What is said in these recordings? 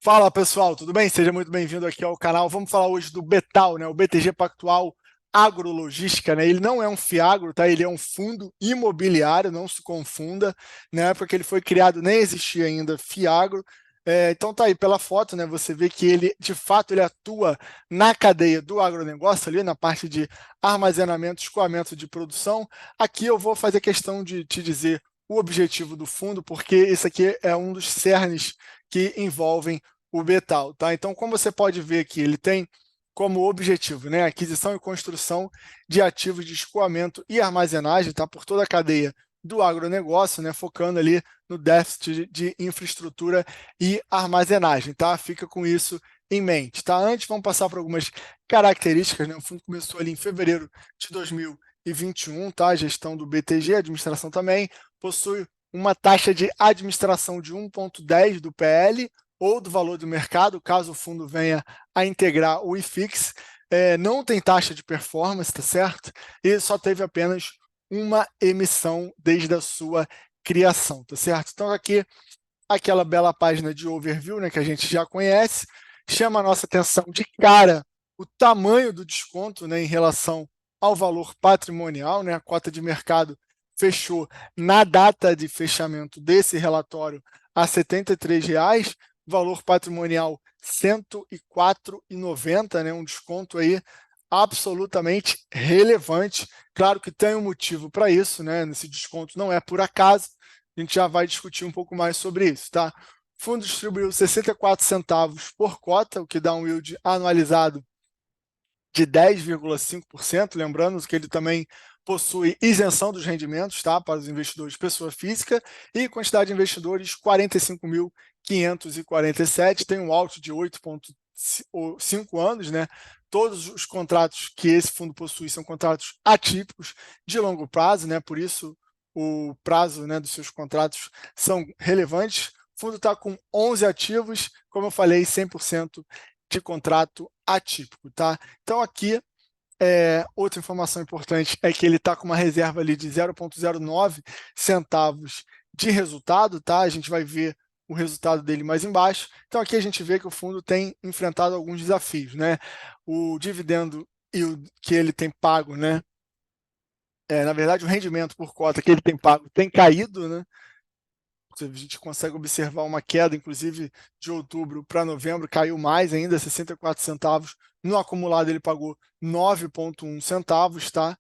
Fala pessoal, tudo bem? Seja muito bem-vindo aqui ao canal. Vamos falar hoje do Betal, né? O BTG Pactual Agrologística, né? Ele não é um fiagro, tá? Ele é um fundo imobiliário, não se confunda. Na época que ele foi criado nem existia ainda fiagro. Então tá aí pela foto, né? Você vê que ele, de fato, ele atua na cadeia do agronegócio ali, na parte de armazenamento, escoamento de produção. Aqui eu vou fazer questão de te dizer o objetivo do fundo, porque esse aqui é um dos cernes que envolvem o Betal, tá? Então, como você pode ver aqui, ele tem como objetivo, né, aquisição e construção de ativos de escoamento e armazenagem, tá? Por toda a cadeia do agronegócio, né, focando ali no déficit de infraestrutura e armazenagem, tá? Fica com isso em mente, tá? Antes, vamos passar por algumas características, né? O fundo começou ali em fevereiro de 2021, tá? A gestão do BTG, a administração também, possui uma taxa de administração de 1,10 do PL, ou do valor do mercado, caso o fundo venha a integrar o IFIX. Não tem taxa de performance, tá certo? E só teve apenas uma emissão desde a sua criação, tá certo? Então aqui, aquela bela página de overview, né, que a gente já conhece, chama a nossa atenção de cara o tamanho do desconto, né, em relação ao valor patrimonial, né, a cota de mercado fechou na data de fechamento desse relatório a R$ 73, valor patrimonial R$ 104,90, né, um desconto aí absolutamente relevante. Claro que tem um motivo para isso, né? Esse desconto não é por acaso. A gente já vai discutir um pouco mais sobre isso, tá? O fundo distribuiu 64 centavos por cota, o que dá um yield anualizado de 10,5%, lembrando que ele também possui isenção dos rendimentos, tá, para os investidores pessoa física, e quantidade de investidores 45.547, tem um alto de 8,5 anos, né? Todos os contratos que esse fundo possui são contratos atípicos de longo prazo, né? Por isso o prazo, né, dos seus contratos são relevantes. O fundo está com 11 ativos, como eu falei, 100% de contrato atípico, tá? Então aqui, outra informação importante é que ele está com uma reserva ali de 0,09 centavos de resultado, tá? A gente vai ver o resultado dele mais embaixo. Então aqui a gente vê que o fundo tem enfrentado alguns desafios, né? O dividendo que ele tem pago, né? Na verdade, o rendimento por cota que ele tem pago tem caído, né? A gente consegue observar uma queda, inclusive de outubro para novembro, caiu mais ainda, 64 centavos. No acumulado, ele pagou 9,1 centavos, tá?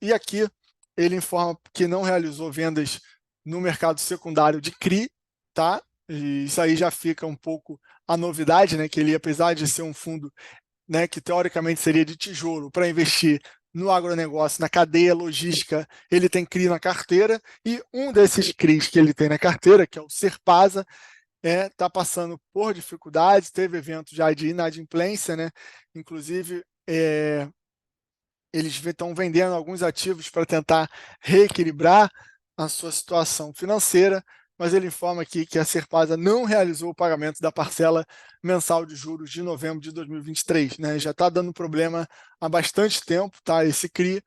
E aqui ele informa que não realizou vendas no mercado secundário de CRI, tá? E isso aí já fica um pouco a novidade, né? Que ele, apesar de ser um fundo, né, que teoricamente seria de tijolo para investir no agronegócio, na cadeia logística, ele tem CRI na carteira, e um desses CRIs que ele tem na carteira, que é o Serpasa, está passando por dificuldades, teve evento já de inadimplência, né? Inclusive, eles estão vendendo alguns ativos para tentar reequilibrar a sua situação financeira, mas ele informa aqui que a Serpasa não realizou o pagamento da parcela mensal de juros de novembro de 2023, né? Já está dando problema há bastante tempo, tá? Esse CRI,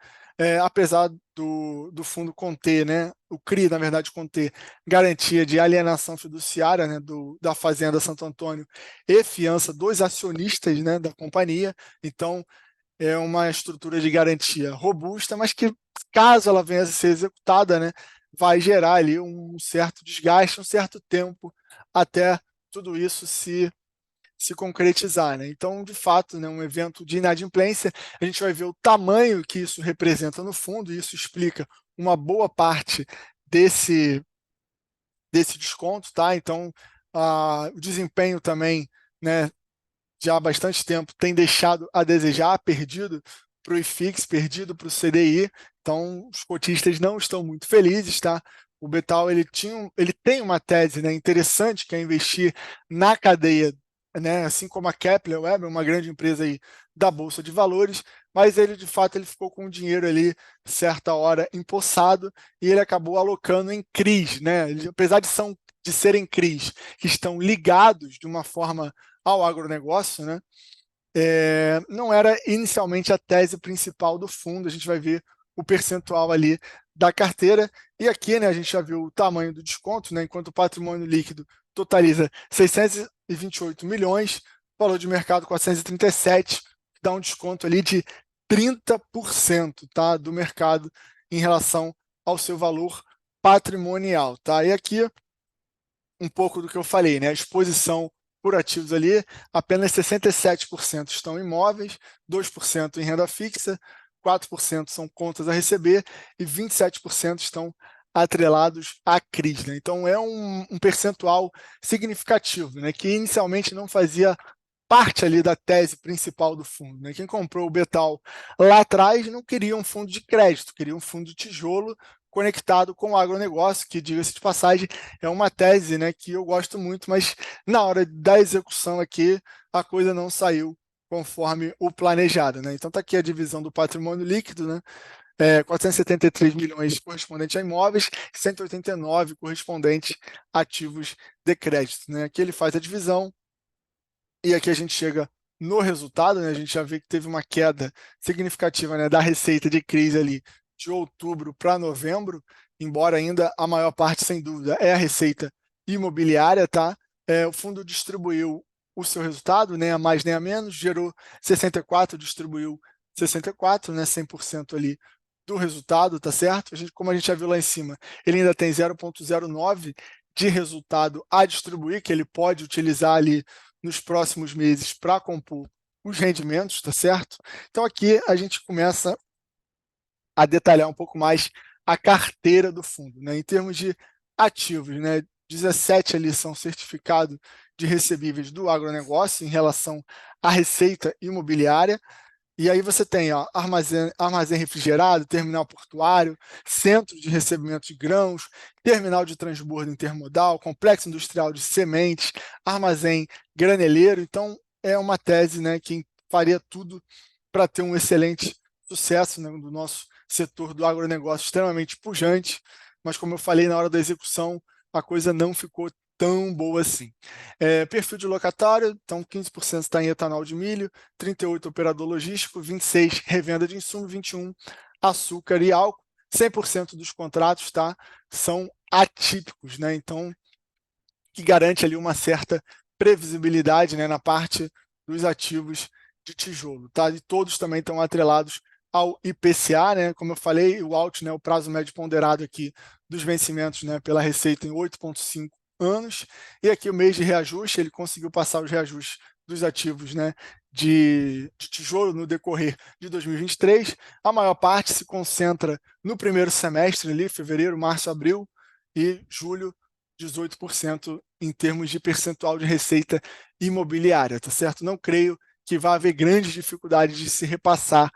apesar do fundo conter, né? O CRI, na verdade, conter garantia de alienação fiduciária, né? Da Fazenda Santo Antônio e fiança dos acionistas, né? Da companhia. Então, é uma estrutura de garantia robusta, mas que, caso ela venha a ser executada, né, vai gerar ali um certo desgaste, um certo tempo até tudo isso se concretizar, né? Então, de fato, né, um evento de inadimplência, a gente vai ver o tamanho que isso representa no fundo, e isso explica uma boa parte desse, desse desconto, tá? Então, o desempenho também, né, já há bastante tempo tem deixado a desejar, perdido para o IFIX, perdido para o CDI. Então, os cotistas não estão muito felizes, tá? O Betal ele tem uma tese, né, interessante, que é investir na cadeia, né, assim como a Kepler Weber, uma grande empresa aí da Bolsa de Valores, mas ele de fato ele ficou com o dinheiro ali certa hora empossado, e ele acabou alocando em CRIs, né? Apesar de serem CRIs que estão ligados de uma forma ao agronegócio, né? Não era inicialmente a tese principal do fundo. A gente vai ver o percentual ali da carteira. E aqui, né, a gente já viu o tamanho do desconto, né, enquanto o patrimônio líquido totaliza 628 milhões, valor de mercado 437, dá um desconto ali de 30%, tá, do mercado em relação ao seu valor patrimonial, tá? E aqui um pouco do que eu falei, né? A exposição por ativos ali, apenas 67% estão em imóveis, 2% em renda fixa, 4% são contas a receber e 27% estão atrelados à CRIs, né? Então é um percentual significativo, né? Que inicialmente não fazia parte ali da tese principal do fundo, né? Quem comprou o Betal lá atrás não queria um fundo de crédito, queria um fundo de tijolo conectado com o agronegócio, que, diga-se de passagem, é uma tese, né, que eu gosto muito, mas na hora da execução aqui, a coisa não saiu conforme o planejado, né? Então está aqui a divisão do patrimônio líquido, né? 473 milhões correspondente a imóveis, 189 correspondente a ativos de crédito, né? Aqui ele faz a divisão, e aqui a gente chega no resultado, né? A gente já vê que teve uma queda significativa, né, da receita de crise ali de outubro para novembro, embora ainda a maior parte, sem dúvida, é a receita imobiliária, tá? O fundo distribuiu o seu resultado, nem a mais nem a menos, gerou 64, distribuiu 64, né, 100% ali do resultado, tá certo? Como a gente já viu lá em cima, ele ainda tem 0,09 de resultado a distribuir, que ele pode utilizar ali nos próximos meses para compor os rendimentos, tá certo? Então aqui a gente começa a detalhar um pouco mais a carteira do fundo, né? Em termos de ativos, né? 17 ali são certificados de recebíveis do agronegócio em relação à receita imobiliária. E aí você tem, ó, armazém refrigerado, terminal portuário, centro de recebimento de grãos, terminal de transbordo intermodal, complexo industrial de sementes, armazém graneleiro. Então, é uma tese, né, que faria tudo para ter um excelente sucesso, né, do nosso setor do agronegócio extremamente pujante, mas como eu falei, na hora da execução, a coisa não ficou tão boa assim. Perfil de locatário, então 15% está em etanol de milho, 38% operador logístico, 26% revenda de insumo, 21% açúcar e álcool. 100% dos contratos, tá, são atípicos, né? Então, que garante ali uma certa previsibilidade, né, na parte dos ativos de tijolo, tá? E todos também estão atrelados ao IPCA, né? Como eu falei, o ALT, né, o prazo médio ponderado aqui dos vencimentos, né, pela Receita em 8,5 anos. E aqui o mês de reajuste, ele conseguiu passar os reajustes dos ativos, né, de tijolo no decorrer de 2023. A maior parte se concentra no primeiro semestre ali, fevereiro, março, abril e julho, 18% em termos de percentual de receita imobiliária, tá certo? Não creio que vai haver grandes dificuldades de se repassar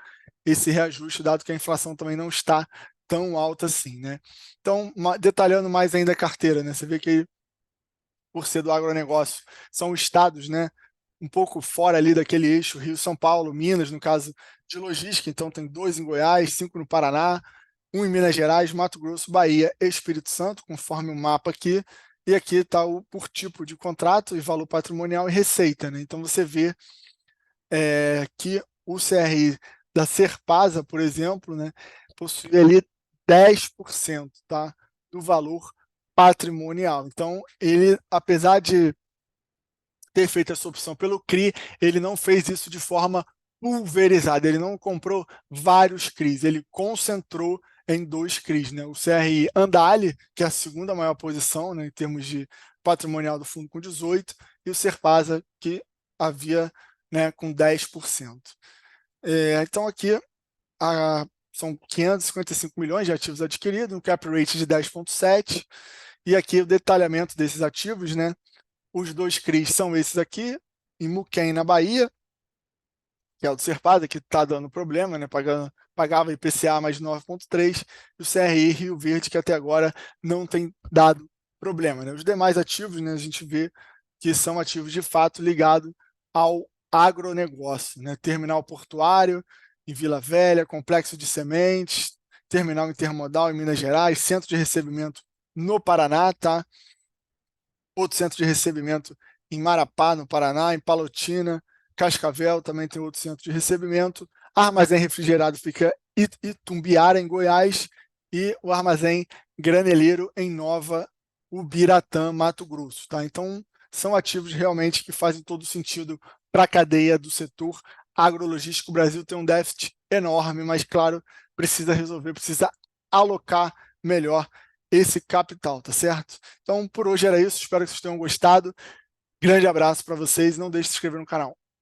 esse reajuste, dado que a inflação também não está tão alta assim, né? Então, detalhando mais ainda a carteira, né? Você vê que, por ser do agronegócio, são estados, né, um pouco fora ali daquele eixo Rio-São Paulo, Minas, no caso de logística, então tem 2 em Goiás, 5 no Paraná, 1 em Minas Gerais, Mato Grosso, Bahia e Espírito Santo, conforme o mapa aqui, e aqui está o por tipo de contrato e valor patrimonial e receita, né? Então você vê que o CRI da Serpasa, por exemplo, né, possui ali 10%, tá, do valor patrimonial. Então, ele, apesar de ter feito essa opção pelo CRI, ele não fez isso de forma pulverizada, ele não comprou vários CRIs, ele concentrou em 2 CRIs, né? O CRI Andale, que é a segunda maior posição, né, em termos de patrimonial do fundo, com 18%, e o Serpasa, que havia, né, com 10%. Então aqui são 555 milhões de ativos adquiridos, um cap rate de 10,7%, e aqui o detalhamento desses ativos, né? Os 2 CRIs são esses aqui, em Muquem, na Bahia, que é o do Serpada, que está dando problema, né? Pagava IPCA mais 9,3%, e o CRI Rio Verde, que até agora não tem dado problema, né? Os demais ativos, né, a gente vê que são ativos de fato ligados ao agronegócio, né? Terminal portuário em Vila Velha, complexo de sementes, terminal intermodal em Minas Gerais, centro de recebimento no Paraná, tá? Outro centro de recebimento em Marapá, no Paraná, em Palotina, Cascavel também tem outro centro de recebimento. Armazém refrigerado fica em Itumbiara, em Goiás, e o armazém Graneleiro em Nova Ubiratã, Mato Grosso. Tá? Então, são ativos realmente que fazem todo sentido para a cadeia do setor agrologístico. O Brasil tem um déficit enorme, mas, claro, precisa resolver, precisa alocar melhor esse capital, tá certo? Então, por hoje era isso. Espero que vocês tenham gostado. Grande abraço para vocês. Não deixe de se inscrever no canal.